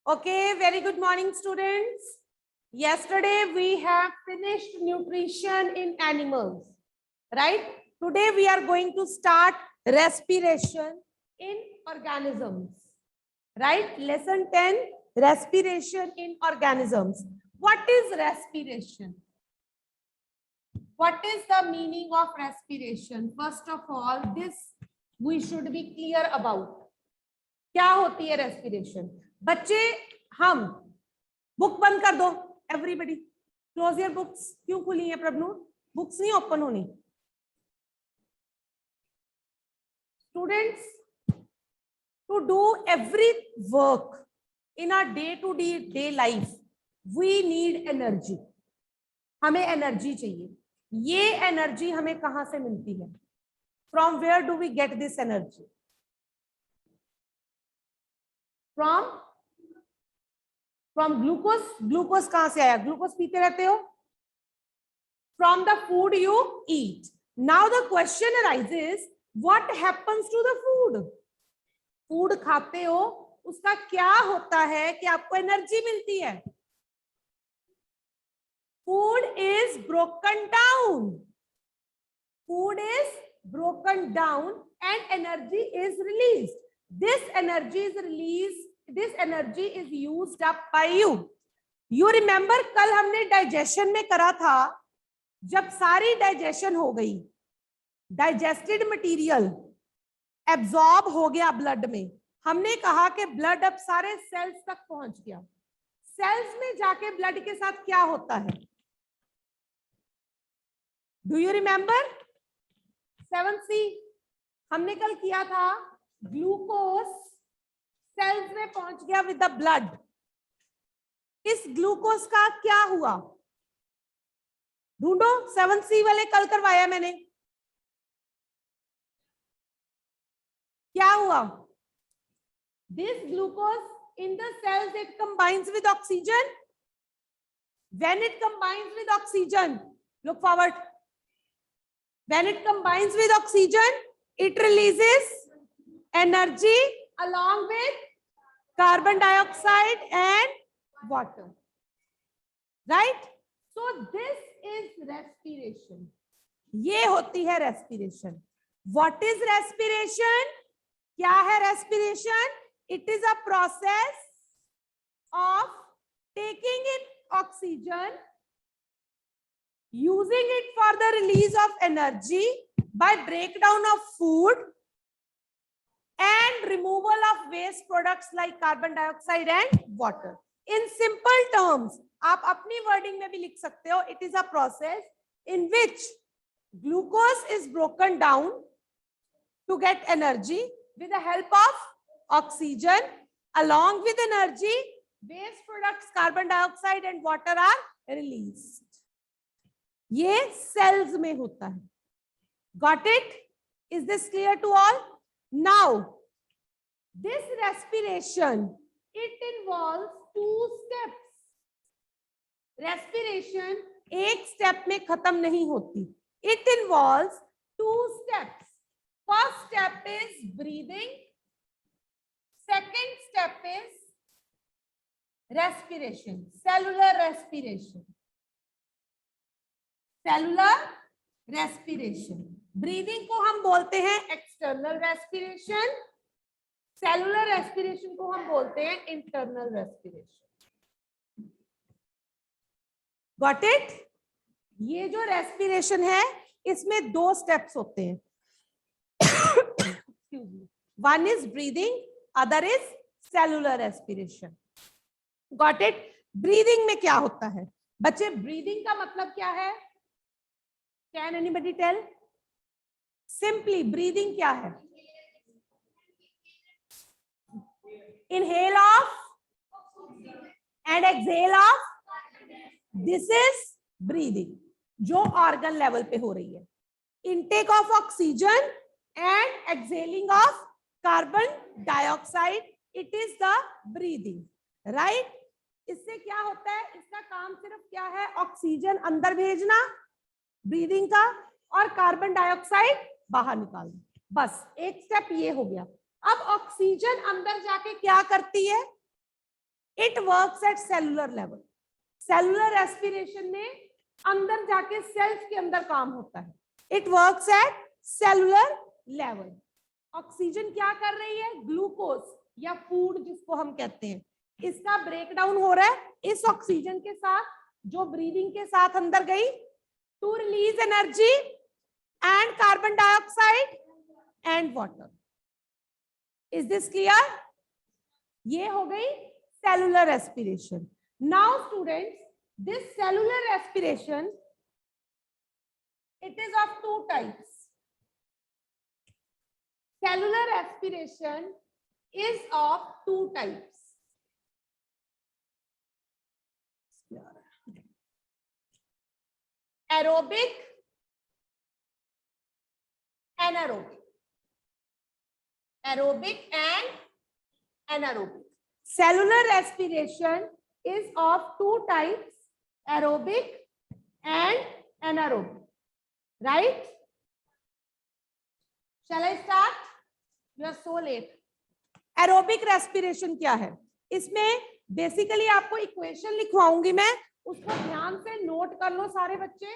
Okay, very good morning, students. Yesterday we have finished nutrition in animals, right? Today we are going to start respiration in organisms, right? Lesson 10, respiration in organisms. What is respiration? What is the meaning of respiration? First of all, this we should be clear about. क्या होती है respiration? बच्चे, हम book बंद कर दो. Everybody close your books. क्यों खुली है प्रभनु? बुक्स नहीं ओपन होनी. Students, to do every work in our day to day life we need energy. हमें एनर्जी चाहिए. ये एनर्जी हमें कहां से मिलती है? From where do we get this energy? From glucose. Glucose कहां से आया? ग्लूकोज पीते रहते हो. From the food you eat. Now the question arises, what happens to the food? Food खाते हो, उसका क्या होता है कि आपको एनर्जी मिलती है? Food is broken down. Food is broken down and energy is released. This energy is released. This energy is used up by you. You remember कल हमने डाइजेशन में करा था. जब सारी डाइजेशन हो गई, डाइजेस्टेड मटेरियल एब्जॉर्ब हो गया ब्लड में, हमने कहा कि ब्लड अब सारे सेल्स तक पहुंच गया. सेल्स में जाके ब्लड के साथ क्या होता है? Do you remember 7C? हमने कल किया था. ग्लूकोज सेल्स में पहुंच गया विद द ब्लड. इस ग्लूकोज का क्या हुआ? ढूंढो. 7C वाले कल करवाया मैंने. क्या हुआ? This glucose in the cells it combines with oxygen. When it combines with oxygen, look forward. When it combines with oxygen, it releases energy along with carbon dioxide and water. Right? So this is respiration. ये होती है respiration. What is respiration? क्या है respiration? It is a process of taking in oxygen, using it for the release of energy by breakdown of food and removal of waste products like carbon dioxide and water. In simple terms, आप अपनी wording में भी लिख सकते हो. It is a process in which glucose is broken down to get energy with the help of oxygen. Along with energy, waste products, carbon dioxide and water are released. ये sales में होता है. Got it? Is this clear to all? Now, this respiration, it involves 2 steps. Respiration एक step में खत्म नहीं होती. It involves 2 steps. First step is breathing. Second step is respiration, cellular respiration. Cellular respiration. Breathing को हम बोलते हैं external respiration. Cellular respiration को हम बोलते हैं इंटरनल रेस्पिरेशन. Got it? ये जो रेस्पिरेशन है, इसमें 2 स्टेप्स होते हैं. One is breathing, other is cellular respiration. Got it? Breathing में क्या होता है बच्चे? ब्रीदिंग का मतलब क्या है? Can anybody tell? Simply, breathing क्या है? Inhale of and exhale of. This is breathing, जो organ level पे हो रही है. Intake of oxygen and exhaling of carbon dioxide. It is the breathing, right? इससे क्या होता है? इसका काम सिर्फ क्या है? ऑक्सीजन अंदर भेजना ब्रीदिंग का, और कार्बन डाइऑक्साइड बाहर निकालना. बस एक स्टेप ये हो गया. अब ऑक्सीजन अंदर जाके क्या करती है? It works at cellular level. Cellular respiration में अंदर जाके सेल्स के अंदर काम होता है। It works at cellular level. Oxygen क्या कर रही है, ग्लूकोज या फूड जिसको हम कहते हैं, इसका ब्रेकडाउन हो रहा है इस ऑक्सीजन के साथ जो ब्रीदिंग के साथ अंदर गई, to release energy and carbon dioxide and water. Is this clear? ये हो गई cellular respiration. Now students, this cellular respiration, it is of two types. Cellular respiration is of two types. Aerobic, anaerobic. Aerobic and anaerobic. Cellular respiration is of two types, aerobic and anaerobic. Right? Shall I start? You are so late. Aerobic respiration क्या है? इसमें basically आपको equation लिखवाऊंगी मैं, उसको ध्यान से note कर लो सारे बच्चे,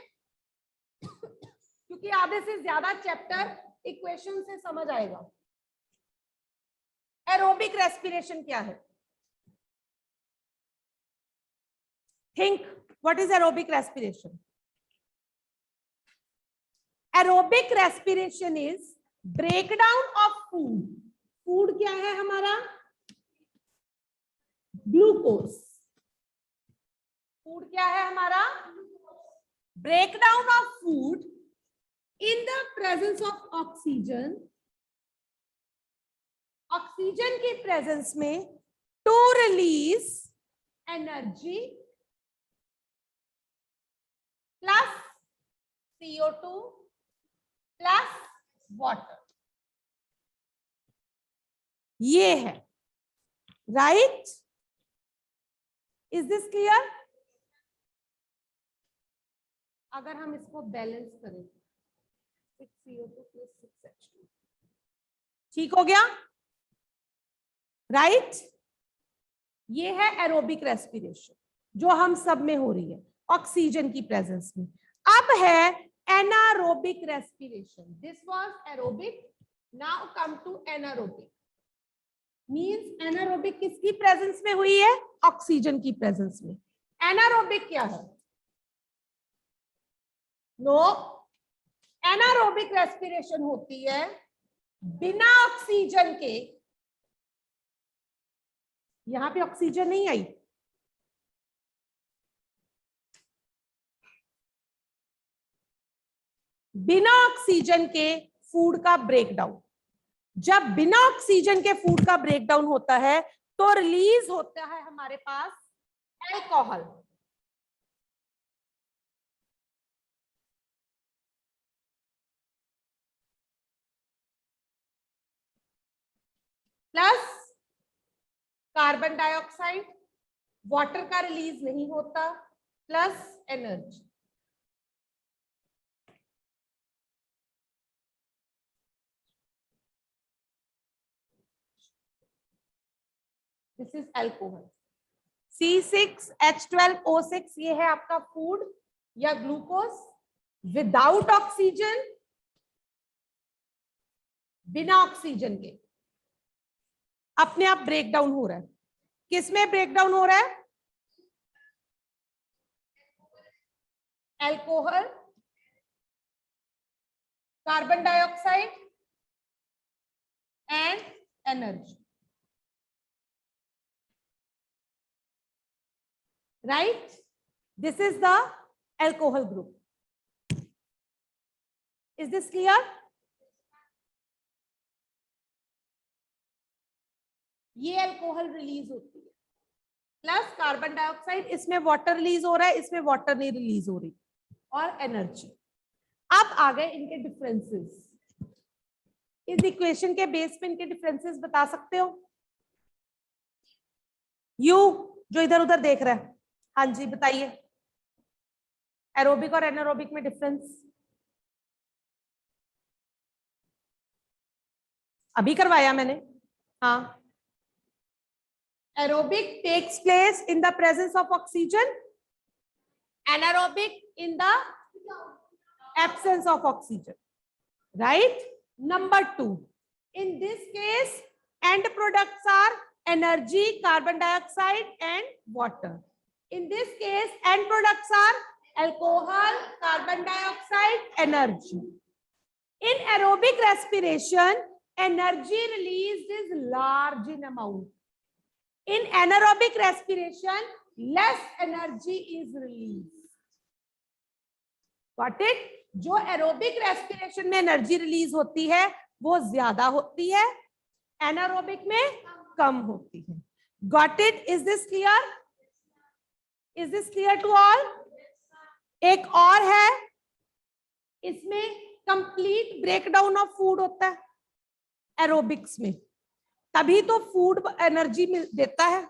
क्योंकि आधे से ज्यादा चैप्टर इक्वेशन से समझ आएगा। एरोबिक रेस्पिरेशन क्या है? Think, what is aerobic respiration? Aerobic respiration is breakdown of food. Food क्या है हमारा? ग्लूकोज। फूड क्या है हमारा? Breakdown of food in the presence of oxygen. Oxygen की प्रेजेंस में to release energy plus CO2 plus water. ये है, राइट? Is this clear? अगर हम इसको बैलेंस करें, 6CO2 प्लस 6H2, ठीक हो गया, राइट? ये है एरोबिक रेस्पिरेशन जो हम सब में हो रही है ऑक्सीजन की प्रेजेंस में। अब है anaerobic respiration. This was aerobic. Now come to anaerobic. Means anaerobic किसकी प्रेजेंस में हुई है? ऑक्सीजन की प्रेजेंस में। anaerobic क्या है? नो, anaerobic respiration होती है बिना ऑक्सीजन के। यहां पे ऑक्सीजन नहीं आई, बिना ऑक्सीजन के फूड का ब्रेकडाउन। जब बिना ऑक्सीजन के फूड का ब्रेकडाउन होता है तो रिलीज होता है हमारे पास alcohol. Plus carbon dioxide, water का रिलीज नहीं होता, plus energy. This is alcohol. C6H12O6 ये है आपका फूड या ग्लूकोज। विदाउट ऑक्सीजन, बिना ऑक्सीजन के अपने आप ब्रेकडाउन हो रहा है। किसमें ब्रेकडाउन हो रहा है? Alcohol, carbon dioxide and energy, right? This is the alcohol group. Is this clear? ये अल्कोहल रिलीज होती है, प्लस कार्बन डाइऑक्साइड, इसमें वाटर रिलीज हो रहा है, इसमें वाटर नहीं रिलीज हो रही, और एनर्जी। अब आ गए इनके डिफरेंसेस। इस इक्वेशन के बेस पे इनके डिफरेंसेस बता सकते हो? यू जो इधर उधर देख रहा है, हाँ जी बताइए, एरोबिक और एनारोबिक में डिफरेंस। अभी करवाया मैंने, हाँ Aerobic takes place in the presence of oxygen. Anaerobic in the absence of oxygen. Right? Number 2. In this case, end products are energy, carbon dioxide, and water. In this case, end products are alcohol, carbon dioxide, energy. In aerobic respiration, energy released is large in amount. In anaerobic respiration, less energy is released. Got it? जो aerobic respiration में energy release होती है वो ज्यादा होती है, anaerobic में कम होती है. Got it? Is this clear? Is this clear to all? एक और है, इसमें कंप्लीट ब्रेकडाउन ऑफ फूड होता है एरोबिक्स में, तभी तो फूड एनर्जी देता है.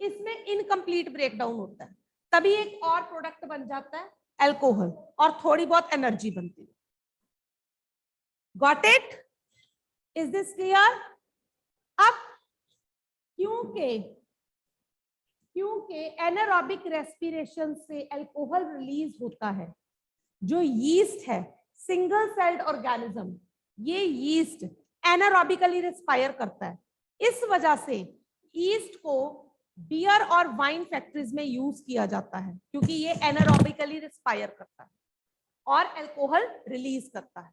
इसमें इनकम्प्लीट ब्रेकडाउन होता है, तभी एक और प्रोडक्ट बन जाता है अल्कोहल और थोड़ी बहुत एनर्जी बनती है. Got it? Is this clear? अब क्योंकि एनारोबिक रेस्पिरेशन से अल्कोहल रिलीज होता है, जो यीस्ट है सिंगल सेल्ड ऑर्गेनिज्म, ये यीस्ट एनारोबिकली रेस्पायर करता है. इस वजह से यीस्ट को बियर और वाइन फैक्ट्रीज में यूज किया जाता है, क्योंकि ये एनारोबिकली रेस्पायर करता है और अल्कोहल रिलीज करता है.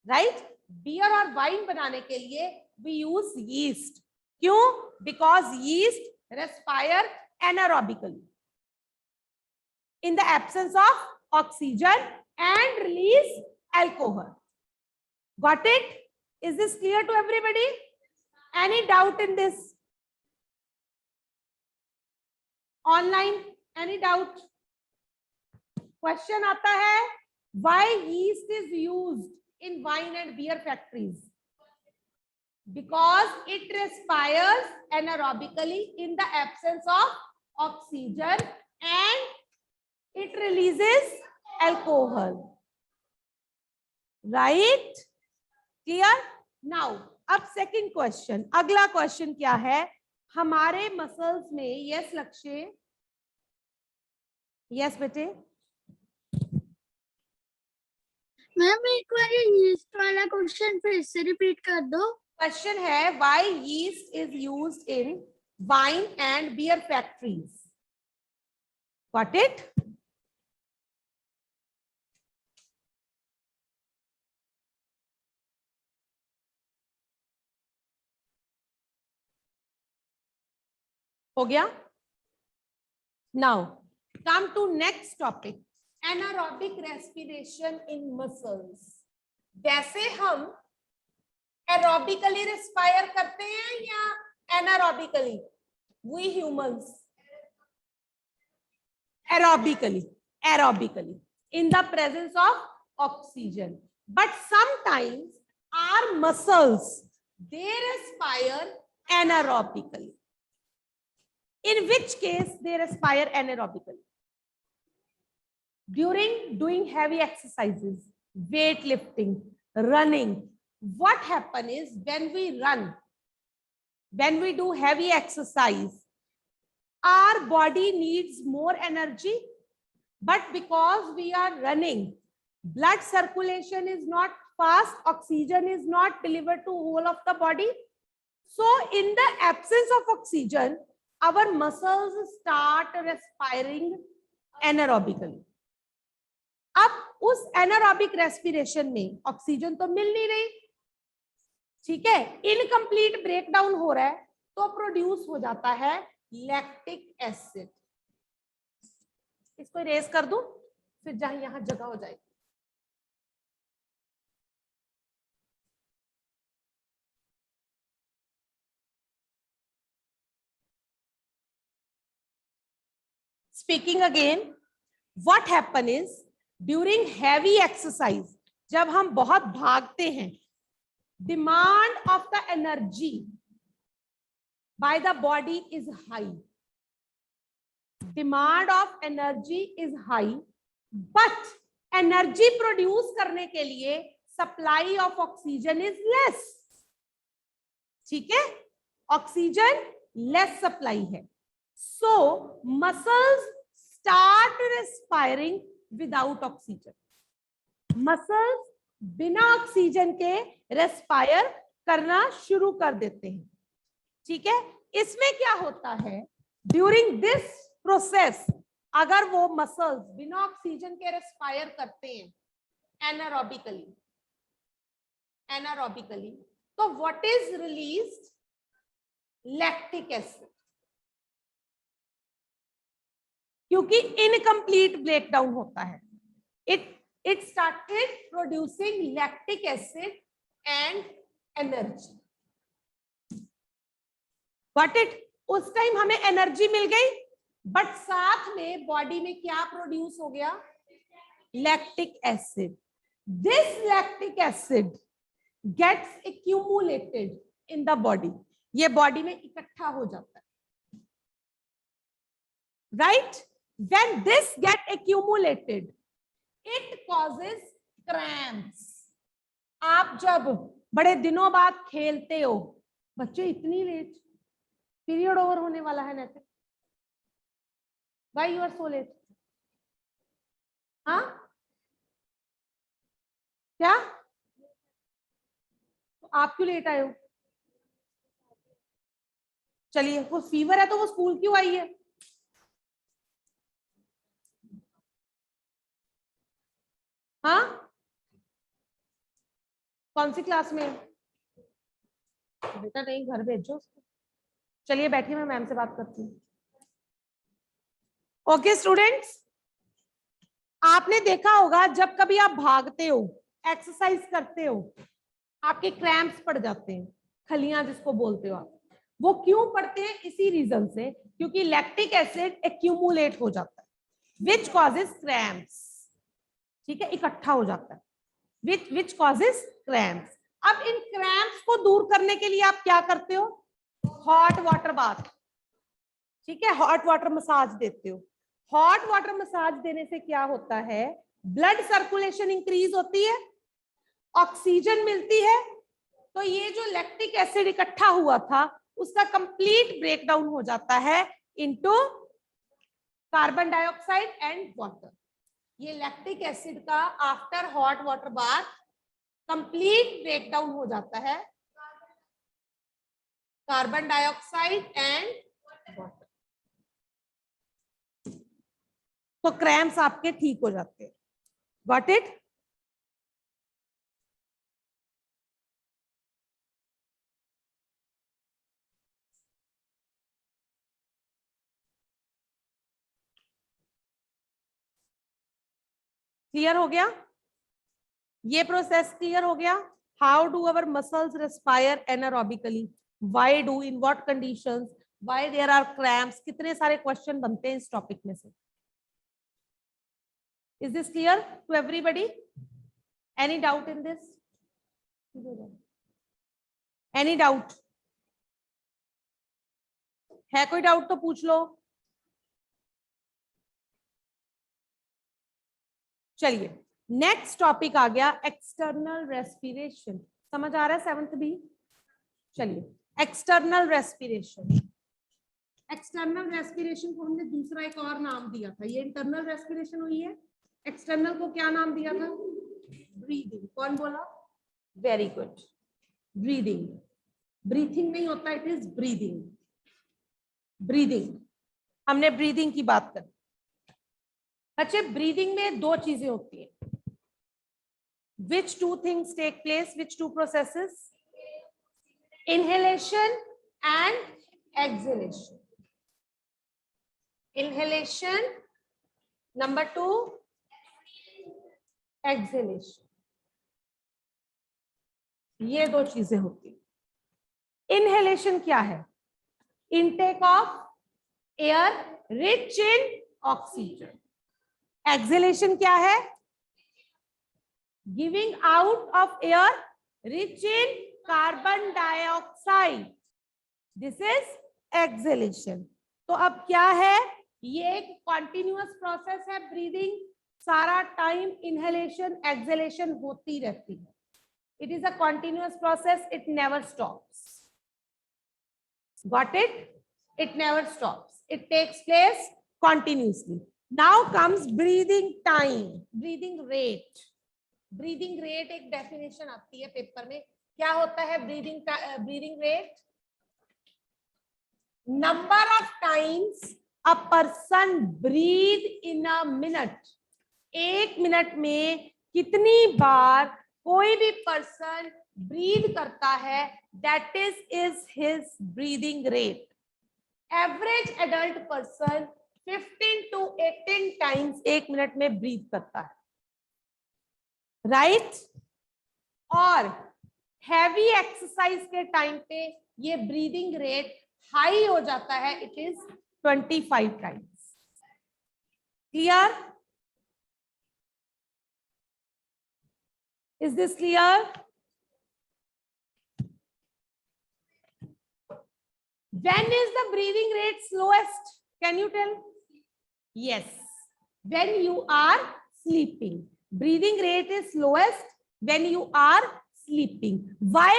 राइट? बियर और वाइन बनाने के लिए वी यूज यीस्ट. क्यों? Because yeast respire anaerobically in the absence of oxygen and release alcohol. Got it? Is this clear to everybody? Any doubt in this? Online, any doubt? Question आता है, why yeast is used in wine and beer factories? Because it respires anaerobically in the absence of oxygen and it releases alcohol. Right? Clear? Now, अब second question. अगला question क्या है? हमारे muscles में, yes लक्ष्य, yes बेटे, ma'am एक बार yeast वाला क्वेश्चन फिर से रिपीट कर दो. क्वेश्चन है why yeast is used in wine and beer factories. Got it? हो गया? Now come to next topic, anaerobic respiration in muscles. वैसे हम एरोबिकली रेस्पायर करते हैं या anaerobically? We humans aerobically in the presence of oxygen, but sometimes our muscles they respire anaerobically. In which case they respire anaerobically? During doing heavy exercises, weightlifting, running, what happens is when we run, when we do heavy exercise, our body needs more energy, but because we are running, blood circulation is not fast, oxygen is not delivered to whole of the body. So in the absence of oxygen, our muscles start respiring anaerobically. अब उस anaerobic respiration में oxygen तो मिल नहीं रही, ठीक है, incomplete breakdown हो रहा है, तो प्रोड्यूस हो जाता है लैक्टिक एसिड. इसको इरेज कर दूं, फिर जहां यहां जगह हो जाएगी. Speaking again, what happen is during heavy exercise, जब हम बहुत भागते हैं, demand of the energy by the body is high. Demand of energy is high, but energy produce करने के लिए supply of oxygen is less. ठीक है? Oxygen लेस सप्लाई है, so muscles start respiring without oxygen. Muscles बिना oxygen के respire करना शुरू कर देते हैं, ठीक है। इसमें क्या होता है, ड्यूरिंग दिस प्रोसेस अगर वो मसल्स बिना ऑक्सीजन के रेस्पायर करते हैं एनारोबिकली, तो what is released, lactic acid, क्योंकि इनकम्प्लीट ब्रेकडाउन होता है। It started producing lactic acid and energy, but उस टाइम हमें एनर्जी मिल गई, बट साथ में बॉडी में क्या प्रोड्यूस हो गया, lactic acid. This lactic acid gets accumulated in the body, ये बॉडी में इकट्ठा हो जाता है, right. When this get accumulated it causes cramps. आप जब बड़े दिनों बाद खेलते हो, बच्चे इतनी लेट, पीरियड ओवर होने वाला है Naitik, why you are so late, हाँ क्या, तो आप क्यों लेट आए हो? चलिए, वो फीवर है तो वो स्कूल क्यों आई है? हाँ, कौन सी क्लास में? बेटा नहीं, घर भेजो उसको। चलिए बैठिए, मैं मैम से बात करती हूँ। ओके स्टूडेंट्स, आपने देखा होगा जब कभी आप भागते हो, एक्सरसाइज करते हो, आपके क्रैम्प्स पड़ जाते हैं, खलियां जिसको बोलते हो आप। वो क्यों पड़ते हैं? इसी रीजन से, क्योंकि लैक्टिक एसिड एक्यूमुलेट हो जाता है, विच कॉजेस क्रैम्प्स, ठीक है, इकट्ठा हो जाता है, विच कॉजेस क्रैम्प्स। अब इन क्रैम्प्स को दूर करने के लिए आप क्या करते हो? हॉट वाटर बाथ, ठीक है, हॉट वाटर मसाज देते हो। हॉट वाटर मसाज देने से क्या होता है, ब्लड सर्कुलेशन इंक्रीज होती है, ऑक्सीजन मिलती है, तो ये जो लैक्टिक एसिड इकट्ठा हुआ था उसका कंप्लीट ब्रेकडाउन हो जाता है into carbon dioxide and water. ये लैक्टिक एसिड का after hot water bath complete breakdown हो जाता है, कार्बन डाइऑक्साइड एंड वाटर, तो क्रैम्प्स आपके ठीक हो जाते हैं। Got it? क्लियर हो गया? ये प्रोसेस क्लियर हो गया? How do our muscles respire anaerobically, why do, in what conditions, why there are cramps, कितने सारे क्वेश्चन बनते हैं इस टॉपिक में से। Is this clear to everybody? Any doubt in this? Any doubt है? कोई डाउट तो पूछ लो। चलिए, नेक्स्ट टॉपिक आ गया एक्सटर्नल रेस्पिरेशन। समझ आ रहा है 7th बी? चलिए, एक्सटर्नल रेस्पिरेशन। एक्सटर्नल रेस्पिरेशन को हमने दूसरा एक और नाम दिया था, ये इंटरनल रेस्पिरेशन हुई है, एक्सटर्नल को क्या नाम दिया था? ब्रीदिंग। कौन बोला? Very good, breathing. ब्रीथिंग नहीं होता, इट इज ब्रीदिंग। ब्रीदिंग, हमने ब्रीदिंग की बात करी। अच्छा, ब्रीदिंग में दो चीजें होती हैं। Which two things take place? Which two processes? Inhalation and exhalation. Inhalation, number 2 exhalation. ये दो चीजें होती हैं। इनहेलेशन क्या है? Intake of air rich in oxygen. Exhalation क्या है? Giving out of air rich in carbon dioxide. This is exhalation. तो अब क्या है? ये एक कॉन्टिन्यूअस प्रोसेस है, ब्रीदिंग सारा टाइम इनहेलेशन एक्सहेलेशन होती रहती है। It is a continuous process, it never stops. Got it? It never stops. It takes place continuously. Now comes breathing time, breathing rate. Breathing rate एक definition आती है paper में. क्या होता है breathing rate? Number of times a person breathe in a minute. एक minute में कितनी बार कोई भी पर्सन ब्रीथ करता है, that is his breathing rate. Average adult person 15 to 18 times एक मिनट में ब्रीथ करता है, राइट? और हैवी एक्सरसाइज के टाइम पे ये ब्रीदिंग रेट हाई हो जाता है, it is 25 times. Clear? Is this clear? When is the breathing rate slowest? Can you tell? Yes, when you are sleeping. Breathing rate is slowest when you are sleeping. Why?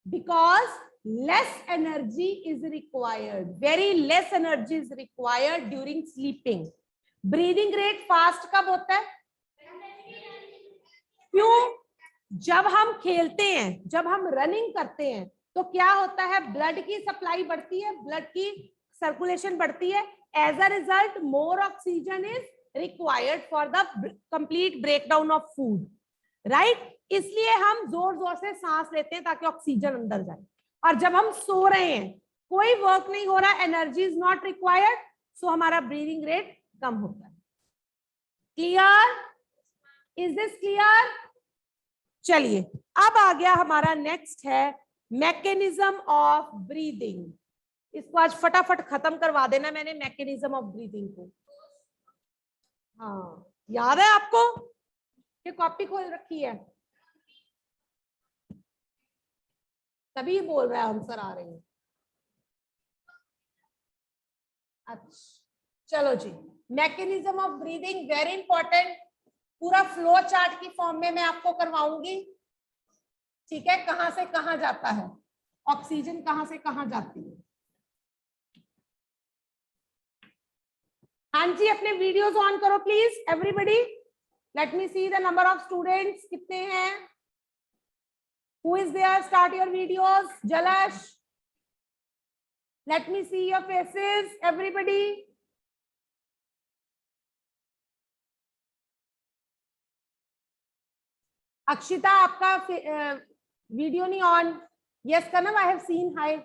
Because less energy is required. Very less energy is required during sleeping. Breathing rate fast कब होता है? क्यों? जब हम खेलते हैं, जब हम रनिंग करते हैं, तो क्या होता है? ब्लड की सप्लाई बढ़ती है, ब्लड की सर्कुलेशन बढ़ती है. As a result more oxygen is required for the complete breakdown of food, right? इसलिए हम जोर जोर से सांस लेते हैं ताकि ऑक्सीजन अंदर जाए. और जब हम सो रहे हैं, कोई वर्क नहीं हो रहा, एनर्जी इज नॉट रिक्वायर्ड, सो हमारा ब्रीदिंग रेट कम होता है. क्लियर? Is this clear? चलिए, अब आ गया हमारा नेक्स्ट है मैकेनिज्म ऑफ ब्रीदिंग. इसको आज फटाफट खत्म करवा देना मैंने, मैकेनिज्म ऑफ ब्रीदिंग को. हाँ, याद है आपको? ये कॉपी खोल रखी है, तभी बोल रहा है आंसर आ रहे हैं. अच्छा, चलो जी. Mechanism of breathing very important. पूरा फ्लो चार्ट की फॉर्म में मैं आपको करवाऊंगी, ठीक है? कहां से कहां जाता है ऑक्सीजन, कहां से कहां जाती है. हाँ जी, अपने वीडियोस ऑन करो please everybody. Let me see the number of students कितने हैं. Who is there? Start your videos. Jalash, let me see your faces everybody. Akshita, आपका वीडियो नहीं on. Yes Kanav, I have seen. Hi.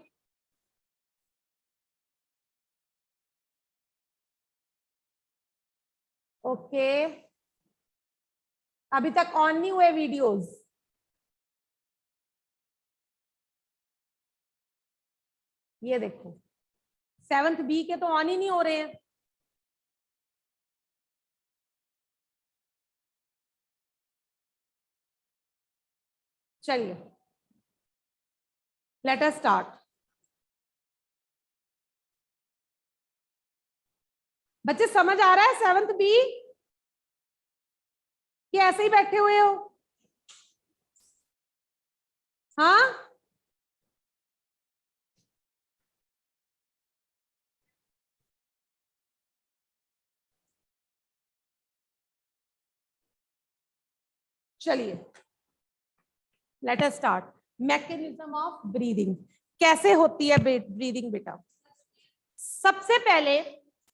Okay, अभी तक on नहीं हुए videos. ये देखो, 7th बी के तो ऑन ही नहीं हो रहे हैं. चलिए, लेट अस स्टार्ट. बच्चे समझ आ रहा है 7th बी कि ऐसे ही बैठे हुए हो? हाँ, चलिए, let us start. Mechanism of breathing. कैसे होती है ब्रीदिंग बेटा? सबसे पहले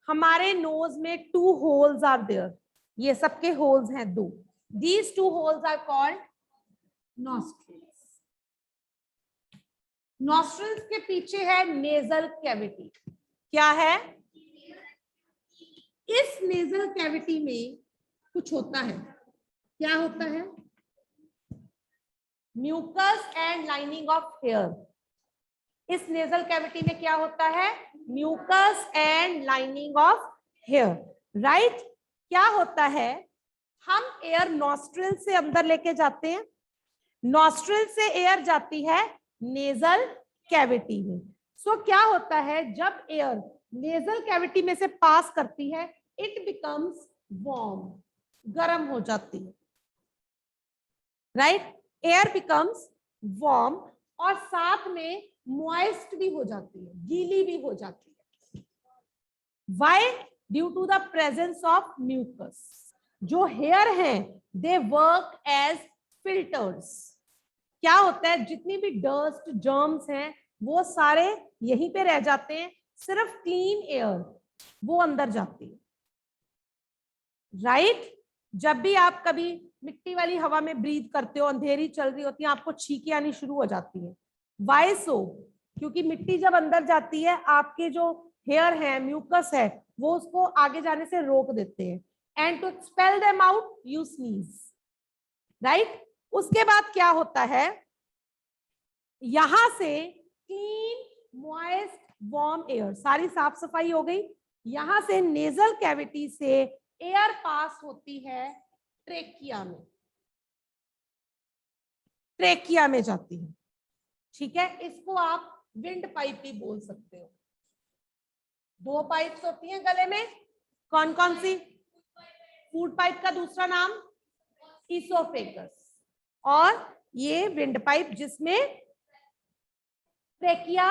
हमारे नोज में 2 होल्स आर देयर. ये सबके होल्स हैं 2. These 2 holes are called nostrils. Nostrils के पीछे है नेजल कैविटी. क्या है? इस नेजल कैविटी में कुछ होता है. क्या होता है? Mucus and lining of hair. इस नेजल कैविटी में क्या होता है? Mucus and lining of hair, right? क्या होता है? हम एयर नॉस्ट्रिल से अंदर लेके जाते हैं, नॉस्ट्रिल से एयर जाती है नेजल कैविटी में. सो क्या होता है? जब एयर नेजल कैविटी में से पास करती है, इट बिकम्स वार्म, गर्म हो जाती है, राइट? एयर बिकम्स वार्म और साथ में मॉइस्ट भी हो जाती है, गीली भी हो जाती है। Why? Due to the presence of mucus. जो हेयर हैं दे वर्क एज फिल्टर्स। क्या होता है, जितनी भी डस्ट जर्म्स हैं वो सारे यहीं पे रह जाते हैं, सिर्फ क्लीन एयर वो अंदर जाती है। राइट? जब भी आप कभी मिट्टी वाली हवा में ब्रीथ करते हो, अंधेरी चल रही होती है, आपको छींकें आनी शुरू हो जाती है। वाई सो? क्योंकि मिट्टी जब अंदर जाती है, आपके जो हेयर है, म्यूकस है, वो उसको आगे जाने से रोक देते हैं। And to expel them out you sneeze. Right? उसके बाद क्या होता है, यहां से क्लीन मॉइस्ट वार्म एयर, सारी साफ सफाई हो गई। यहां से नेजल कैविटी से एयर पास होती है ट्रेकिया में, ट्रेकिया में जाती है। ठीक है, इसको आप विंड पाइप भी बोल सकते हो। 2 पाइप्स होती हैं गले में, कौन कौन सी? फूड पाइप का दूसरा नाम ईसोफेगस, और ये विंड पाइप जिसमें ट्रेकिया,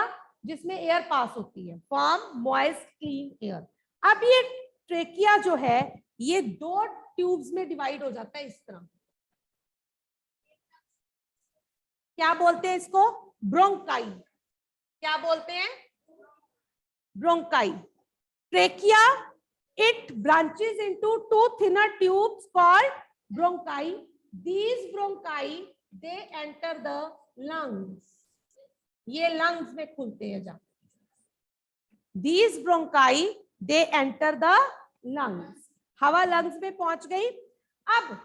जिसमें एयर पास होती है, वार्म मॉइस्ट क्लीन एयर। अब ये ट्रेकिया जो है ये 2 ट्यूब्स में डिवाइड हो जाता है इस तरह। क्या बोलते हैं इसको? ब्रोंकाई। क्या बोलते हैं? Bronchi. Trachea, it branches into 2 thinner tubes called bronchi. These bronchi they enter the lungs. ये lungs में खुलते हैं जाके। These bronchi they enter the lungs. हवा lungs में पहुंच गई। अब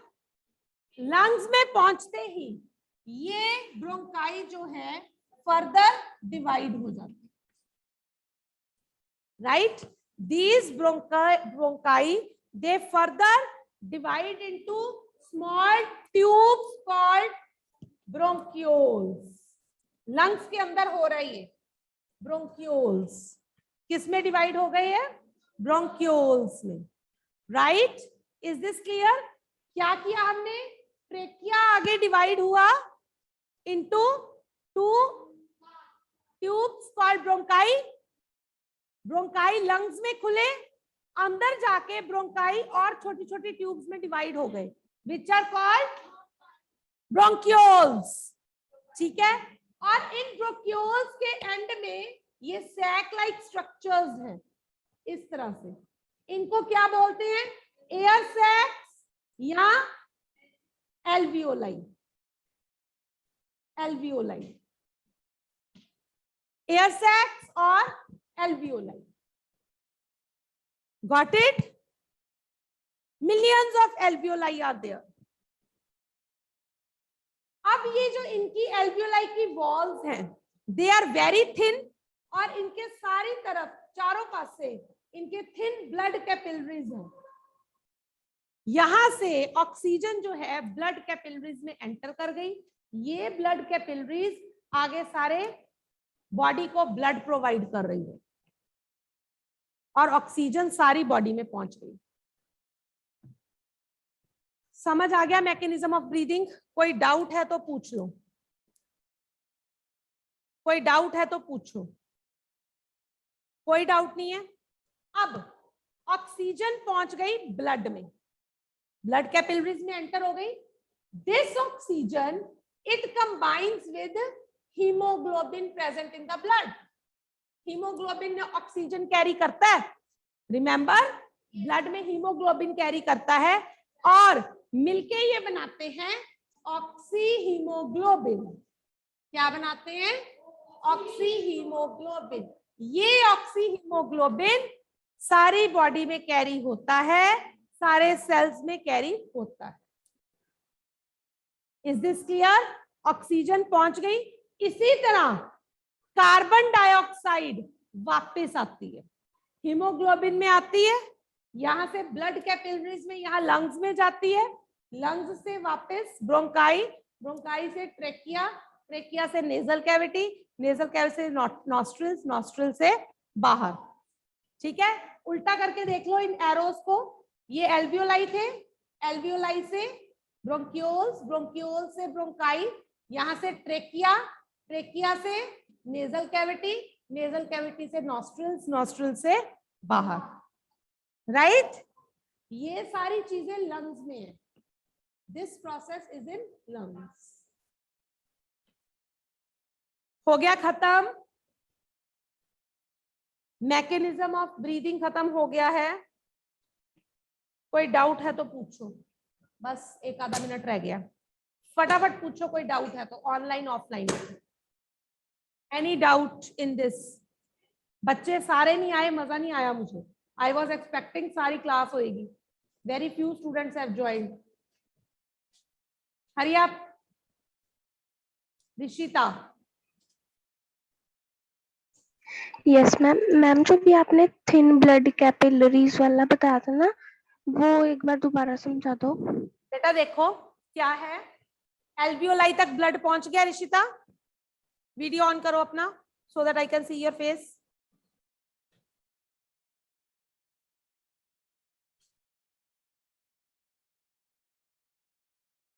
lungs में पहुंचते ही ये bronchi जो है further divide हो जाती है। Right? These bronchi they further divide into small tubes called bronchioles. lungs के अंदर हो रही है bronchioles। किस में डिवाइड हो गई है? bronchioles में। राइट? Is this clear? क्या किया हमने? ट्रेकिया आगे डिवाइड हुआ into 2 tubes called bronchi। Bronchi lungs में खुले, अंदर जाके ब्रोंकाई और छोटी छोटी ट्यूब्स में डिवाइड हो गए, विच आर कॉल्ड ब्रोंक्यूल्स। ठीक है, और इन ब्रोंक्यूल्स के एंड में ये सैक लाइक स्ट्रक्चर्स हैं इस तरह से। इनको क्या बोलते हैं? एयर सैक्स या एल्वियोलाई। एल्वियोलाई, एयर सैक्स और alveoli. Got it? Millions of alveoli are there. अब ये जो इनकी alveoli की walls हैं, they are very thin, और इनके सारी तरफ चारों पास से इनके thin blood capillaries हैं। यहां से ऑक्सीजन जो है ब्लड कैपिलरीज में एंटर कर गई। ये ब्लड कैपिलरीज आगे सारे बॉडी को ब्लड प्रोवाइड कर रही है और ऑक्सीजन सारी बॉडी में पहुंच गई। समझ आ गया मैकेनिज्म ऑफ ब्रीदिंग? कोई डाउट है तो पूछ लो, कोई डाउट है तो पूछो। कोई डाउट नहीं है? अब ऑक्सीजन पहुंच गई ब्लड में, ब्लड कैपिलरीज में एंटर हो गई। This oxygen it combines with haemoglobin present in the blood. Haemoglobin oxygen carry करता है, रिमेंबर ब्लड में हीमोग्लोबिन कैरी करता है, और मिलके ये बनाते हैं ऑक्सी हीमोग्लोबिन। क्या बनाते हैं? Oxy haemoglobin. ये ऑक्सी हीमोग्लोबिन सारी बॉडी में कैरी होता है, सारे सेल्स में कैरी होता है। Is this clear? ऑक्सीजन पहुंच गई। इसी तरह कार्बन डाइऑक्साइड वापस आती है, हीमोग्लोबिन में आती है, यहां से ब्लड कैपिलरीज में, यहां लंग्स में जाती है, लंग्स से वापस ब्रोंकाई, ब्रोंकाई से ट्रेकिया, ट्रेकिया से नेजल कैविटी, नेजल कैविटी से नॉस्ट्रिल्स, नॉस्ट्रिल से बाहर। ठीक है, उल्टा करके देख लो इन एरोस को। ये एल्वियोलाई थे, एल्वियोलाई से ब्रोंक्यूल्स, ब्रोंक्यूल्स से ब्रोंकाई, यहां से ट्रेकिया, ट्रेकिया से नेजल कैविटी, नेजल कैविटी से नॉस्ट्रिल्स, नॉस्ट्रिल से बाहर, राइट? ये सारी चीजें लंग्स में है. This process is in lungs. हो गया खत्म. मैकेनिज्म ऑफ ब्रीदिंग खत्म हो गया है. कोई डाउट है तो पूछो, बस एक आधा मिनट रह गया, फटाफट पूछो. कोई डाउट है तो online offline. Any doubt in this? बच्चे सारे नहीं आए, मजा नहीं आया मुझे. आई वॉज एक्सपेक्टिंग सारी क्लास होएगी. Very few students have joined. Hari आप. ऋषिता. Yes ma'am. मैम जो भी आपने थिन ब्लड कैपिलरीज वाला बताया था ना, वो एक बार दोबारा समझा दो. बेटा देखो क्या है, एल्वियोलाई तक ब्लड पहुंच गया. ऋषिता वीडियो ऑन करो अपना, so that I can see your face.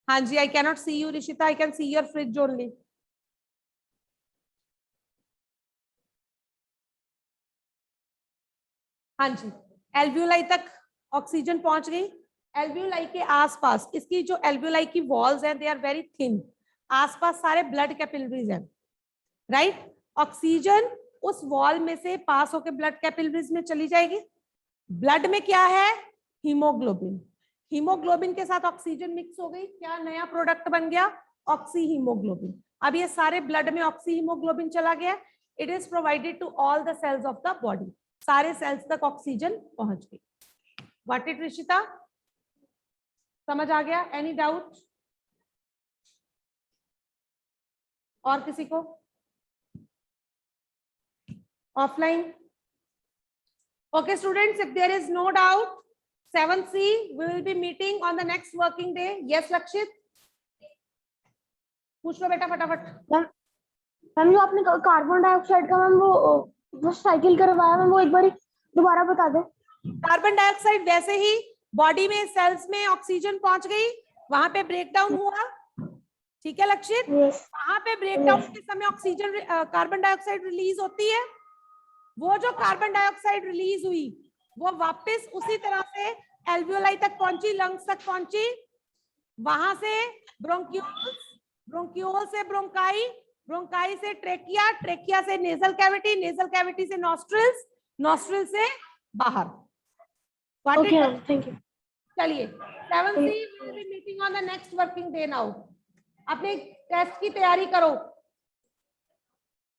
हाँ जी, I cannot see you Rishita, I can see your fridge only. हाँ जी, एल्वियोलाई तक ऑक्सीजन पहुंच गई. एल्वियोलाई के आसपास, इसकी जो एल्वियोलाई की वॉल्स हैं, दे आर वेरी थिन. आसपास सारे ब्लड कैपिलरीज हैं, राइट? ऑक्सीजन उस वॉल में से पास होकर ब्लड कैपिलरीज में चली जाएगी. ब्लड में क्या है? हीमोग्लोबिन. हीमोग्लोबिन के साथ ऑक्सीजन मिक्स हो गई, क्या नया प्रोडक्ट बन गया? Oxyhaemoglobin. अब ये सारे ब्लड में ऑक्सी हीमोग्लोबिन चला गया. It is provided to all the cells of the body. सारे सेल्स तक ऑक्सीजन पहुंच गई. What it Rishita? समझ आ गया? Any doubt? और किसी को? Offline. Okay students, if there is no doubt, 7C, we will be meeting on the next working day. Yes Lakshit? पूछ लो बेटा फटाफट. मैम जो आपने कार्बन डाइऑक्साइड का मैम वो साइकिल करवाया मैम, वो एक बार दोबारा बता दो. कार्बन डाइऑक्साइड वैसे ही बॉडी में सेल्स में ऑक्सीजन पहुंच गई, वहां पे ब्रेकडाउन हुआ. ठीक है लक्षित? वहां पे ब्रेकडाउन के समय ऑक्सीजन कार्बन डाइऑक्साइड रिलीज होती है. वो जो कार्बन डाइऑक्साइड रिलीज हुई वो वापस उसी तरह से एल्वियोलाई तक पहुंची, लंग्स तक पहुंची. वहां से ब्रोंक्यूल्स, ब्रोंक्यूल से ब्रोंकाई, ब्रोंकाई से ट्रेकिया, ट्रेकिया से नेजल कैविटी, नेजल कैविटी से नॉस्ट्रिल्स, नॉस्ट्रिल से बाहर. Okay ma'am, thank you. चलिए 7C, we will be meeting on the next working day now. अपने टेस्ट की तैयारी करो.